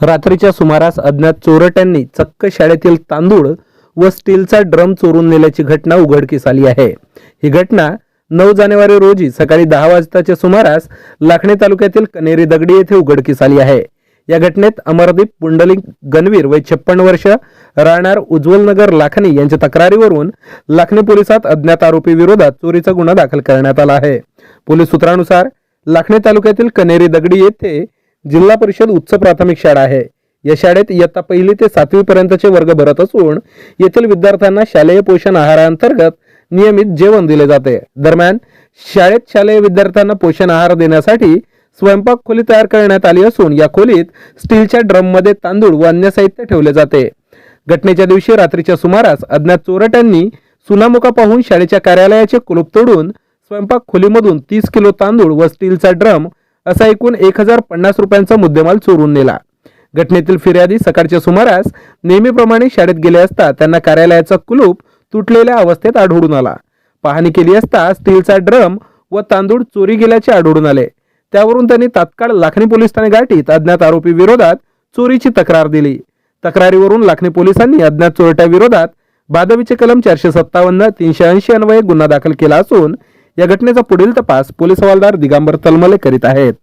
रात्रीच्या सुमारास अज्ञात चोरट्यांनी चक्क शाळेतील तांदूळ व स्टीलचा ड्रम चोरून नेल्याची घटना उघडकीस आली आहे। ही घटना 9 जानेवारी रोजी सकाळी 10 वाजताच्या सुमारास लाखणी तालुक्यातील कनेरी दगडी येथे उघडकीस आली आहे। या घटनेत अमरदीप पुंडलिक गणवीर वय 56 वर्ष राहणार उज्ज्वलनगर लाखणी यांच्या तक्रारीवरून लाखणी पोलिसात अज्ञात आरोपी विरोधात चोरीचा गुन्हा दाखल करण्यात आला आहे। पोलीस सूत्रानुसार लाखणी तालुक्यातील कनेरी दगडी येथे जिल्हा परिषद उच्च प्राथमिक शाळा आहे। या शाळेत इयत्ता 1ली ते 7वी पर्यंतचे वर्ग भरत असून येथील विद्यार्थ्यांना शालेय पोषण आहारांतर्गत नियमित जेवण दिले जाते। दरम्यान शाळेत शालेय विद्यार्थ्यांना पोषण आहार देण्यासाठी स्वयंपाक खोली तयार करण्यात आली असून या खोलीत स्टीलच्या ड्रम मध्ये तांदूळ व अन्य साहित्य ठेवले जाते। घटनेच्या दिवशी रात्रीच्या सुमारास अज्ञात चोरट्यांनी सुनामुका पाहून शाळेच्या कार्यालयाचे कुलूप तोडून स्वयंपाक खोलीमधून 30 किलो तांदूळ व स्टीलचा ड्रम असा एकूण 1050 रुपयांचा मुद्देमाल चोरून नेला। घटनेतील फिर्यादी सकाळच्या सुमारास नेहमीप्रमाणे शाळेत गेले असता त्यांना कार्यालयाचा कुलूप तुटलेल्या अवस्थेत आढळून आला। पाहणी केली असता स्टीलचा ड्रम व तांदूळ चोरी गेल्याचे आढळून आले। त्यावरून त्यांनी तात्काळ लाखणी पोलीस ठाणे गाठीत अज्ञात आरोपी विरोधात चोरीची तक्रार दिली। तक्रारीवरून लाखणी पोलिसांनी अज्ञात चोरट्या विरोधात भादवीचे कलम 457 380 अन्वये गुन्हा दाखल केला असून या घटनेचा पुढील तपास पोलीस हवालदार दिगंबर तलमले करीत आहेत।